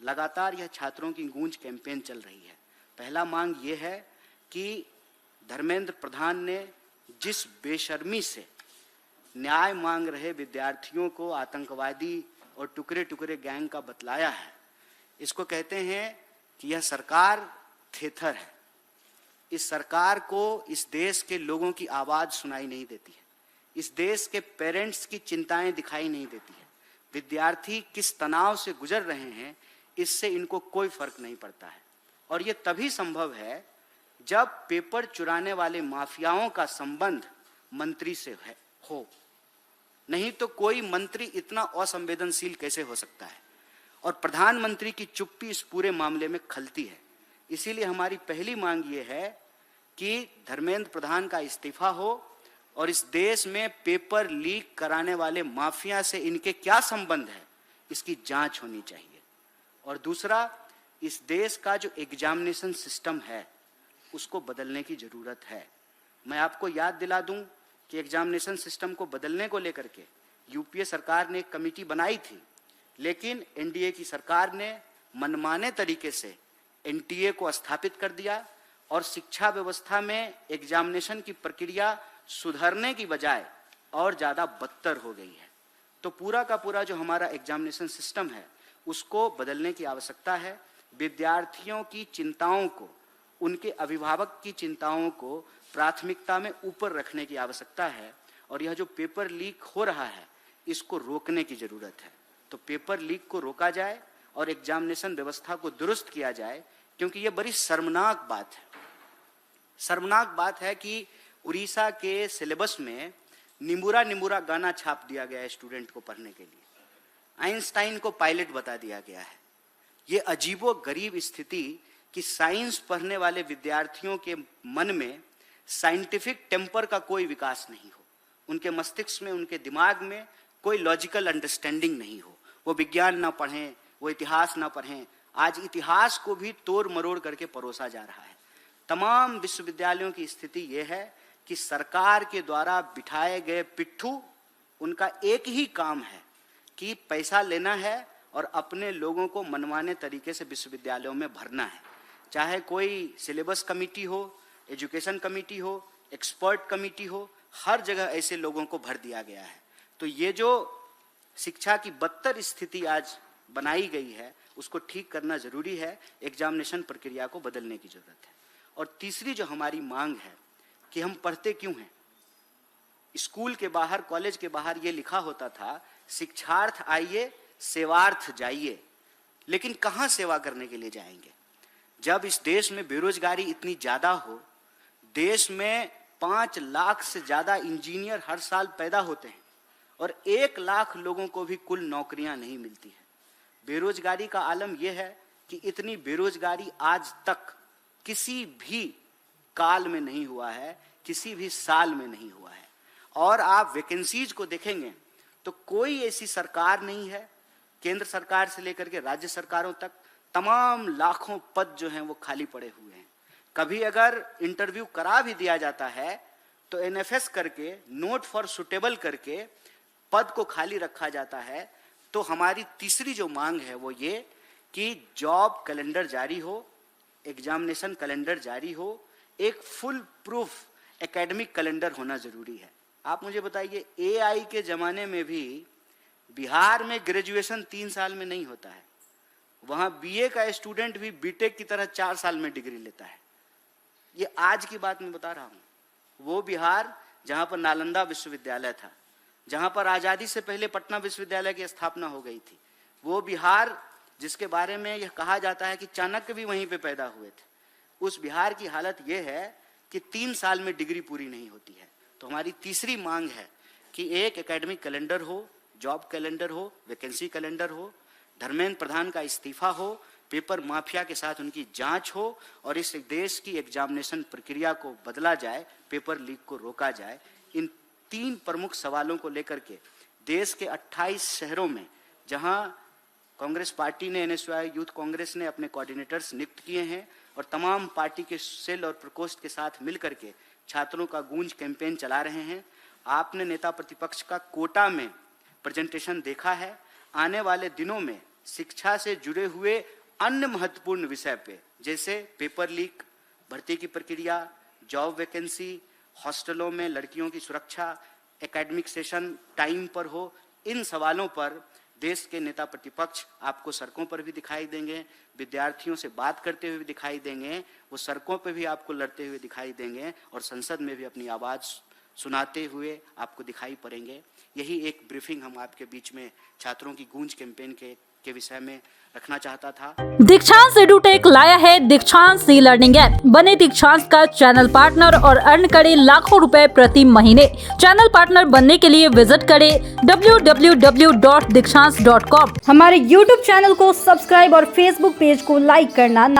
लगातार यह छात्रों की गूंज कैंपेन चल रही है। पहला मांग ये है कि धर्मेंद्र प्रधान ने जिस बेशर्मी से न्याय मांग रहे विद्यार्थियों को आतंकवादी और टुकड़े टुकड़े गैंग का बतलाया है, इसको कहते हैं कि यह सरकार थेथर है। इस सरकार को इस देश के लोगों की आवाज सुनाई नहीं देती है, इस देश के पेरेंट्स की चिंताएं दिखाई नहीं देती है, विद्यार्थी किस तनाव से गुजर रहे हैं इससे इनको कोई फर्क नहीं पड़ता है। और ये तभी संभव है जब पेपर चुराने वाले माफियाओं का संबंध मंत्री से हो, नहीं तो कोई मंत्री इतना असंवेदनशील कैसे हो सकता है। और प्रधानमंत्री की चुप्पी इस पूरे मामले में खलती है। इसीलिए हमारी पहली मांग ये है कि धर्मेंद्र प्रधान का इस्तीफा हो और इस देश में पेपर लीक कराने वाले माफिया से इनके क्या संबंध है इसकी जांच होनी चाहिए। और दूसरा, इस देश का जो एग्जामिनेशन सिस्टम है उसको बदलने की जरूरत है। मैं आपको याद दिला दूं कि एग्जामिनेशन सिस्टम को बदलने को लेकर के यूपीए सरकार ने एक कमेटी बनाई थी, लेकिन एनडीए की सरकार ने मनमाने तरीके से एनटीए को स्थापित कर दिया और शिक्षा व्यवस्था में एग्जामिनेशन की प्रक्रिया सुधरने की बजाय और ज़्यादा बदतर हो गई है। तो पूरा का पूरा जो हमारा एग्जामिनेशन सिस्टम है उसको बदलने की आवश्यकता है। विद्यार्थियों की चिंताओं को, उनके अभिभावक की चिंताओं को प्राथमिकता में ऊपर रखने की आवश्यकता है। और यह जो पेपर लीक हो रहा है इसको रोकने की जरूरत है। तो पेपर लीक को रोका जाए और एग्जामिनेशन व्यवस्था को दुरुस्त किया जाए, क्योंकि ये बड़ी शर्मनाक बात है। शर्मनाक बात है कि उड़ीसा के सिलेबस में निमुरा निमुरा गाना छाप दिया गया है स्टूडेंट को पढ़ने के लिए। आइंस्टाइन को पायलट बता दिया गया है। ये अजीबो गरीब स्थिति कि साइंस पढ़ने वाले विद्यार्थियों के मन में साइंटिफिक टेम्पर का कोई विकास नहीं हो, उनके मस्तिष्क में, उनके दिमाग में कोई लॉजिकल अंडरस्टैंडिंग नहीं हो। वो विज्ञान ना पढ़ें, वो इतिहास ना पढ़ें। आज इतिहास को भी तोड़ मरोड़ करके परोसा जा रहा है। तमाम विश्वविद्यालयों की स्थिति ये है कि सरकार के द्वारा बिठाए गए पिट्ठू, उनका एक ही काम है कि पैसा लेना है और अपने लोगों को मनमाने तरीके से विश्वविद्यालयों में भरना है। चाहे कोई सिलेबस कमेटी हो, एजुकेशन कमेटी हो, एक्सपर्ट कमेटी हो, हर जगह ऐसे लोगों को भर दिया गया है। तो ये जो शिक्षा की बदतर स्थिति आज बनाई गई है उसको ठीक करना जरूरी है। एग्जामिनेशन प्रक्रिया को बदलने की जरूरत है। और तीसरी जो हमारी मांग है कि हम पढ़ते क्यों हैं। स्कूल के बाहर, कॉलेज के बाहर ये लिखा होता था, शिक्षार्थ आइए सेवार्थ जाइए। लेकिन कहाँ सेवा करने के लिए जाएंगे जब इस देश में बेरोजगारी इतनी ज्यादा हो। देश में 5 लाख से ज्यादा इंजीनियर हर साल पैदा होते हैं और 1 लाख लोगों को भी कुल नौकरियां नहीं मिलती है। बेरोजगारी का आलम यह है कि इतनी बेरोजगारी आज तक किसी भी काल में नहीं हुआ है, किसी भी साल में नहीं हुआ है। और आप वैकेंसीज को देखेंगे तो कोई ऐसी सरकार नहीं है, केंद्र सरकार से लेकर के राज्य सरकारों तक तमाम लाखों पद जो हैं वो खाली पड़े हुए हैं। कभी अगर इंटरव्यू करा भी दिया जाता है तो एनएफएस करके, नोट फॉर सुटेबल करके पद को खाली रखा जाता है। तो हमारी तीसरी जो मांग है वो ये कि जॉब कैलेंडर जारी हो, एग्जामिनेशन कैलेंडर जारी हो, एक फुल प्रूफ एकेडमिक कैलेंडर होना जरूरी है। आप मुझे बताइए, एआई के जमाने में भी बिहार में ग्रेजुएशन 3 साल में नहीं होता है। वहां बीए का स्टूडेंट भी बीटेक की तरह 4 साल में डिग्री लेता है। ये आज की बात मैं बता रहा हूं। वो बिहार जहां पर नालंदा विश्वविद्यालय था, जहां पर आजादी से पहले पटना विश्वविद्यालय की स्थापना हो गई थी, वो बिहार जिसके बारे में यह कहा जाता है कि चाणक्य भी वहीं पे पैदा हुए थे, उस बिहार की हालत यह है कि 3 साल में डिग्री पूरी नहीं होती है। तो हमारी तीसरी मांग है कि एक एकेडमिक कैलेंडर हो, जॉब कैलेंडर हो, वैकेंसी कैलेंडर हो, धर्मेंद्र प्रधान का इस्तीफा हो, पेपर माफिया के साथ उनकी जांच हो और इस देश की एग्जामिनेशन प्रक्रिया को बदला जाए, पेपर लीक को रोका जाए। इन 3 प्रमुख सवालों को लेकर के देश के 28 शहरों में जहां कांग्रेस पार्टी ने, एनएसयूआई यूथ कांग्रेस ने अपने कोऑर्डिनेटर्स नियुक्त किए हैं और तमाम पार्टी के सेल और प्रकोष्ठ के साथ मिलकर के छात्रों का गूंज कैंपेन चला रहे हैं। आपने नेता प्रतिपक्ष का कोटा में प्रेजेंटेशन देखा है। आने वाले दिनों में शिक्षा से जुड़े हुए अन्य महत्वपूर्ण विषय पे, जैसे पेपर लीक, भर्ती की प्रक्रिया, जॉब वैकेंसी, हॉस्टलों में लड़कियों की सुरक्षा, एकेडमिक सेशन टाइम पर हो, इन सवालों पर देश के नेता प्रतिपक्ष आपको सड़कों पर भी दिखाई देंगे, विद्यार्थियों से बात करते हुए भी दिखाई देंगे, वो सड़कों पर भी आपको लड़ते हुए दिखाई देंगे और संसद में भी अपनी आवाज़ सुनाते हुए आपको दिखाई पड़ेंगे। यही एक ब्रीफिंग हम आपके बीच में छात्रों की गूंज कैंपेन के विषय में रखना चाहता था। दीक्षांत एडुटेक लाया है दीक्षांत ई लर्निंग ऐप। बने दीक्षांत का चैनल पार्टनर और अर्न करें लाखों रुपए प्रति महीने। चैनल पार्टनर बनने के लिए विजिट करें www.dikshans.com। हमारे YouTube चैनल को सब्सक्राइब और Facebook पेज को लाइक करना ना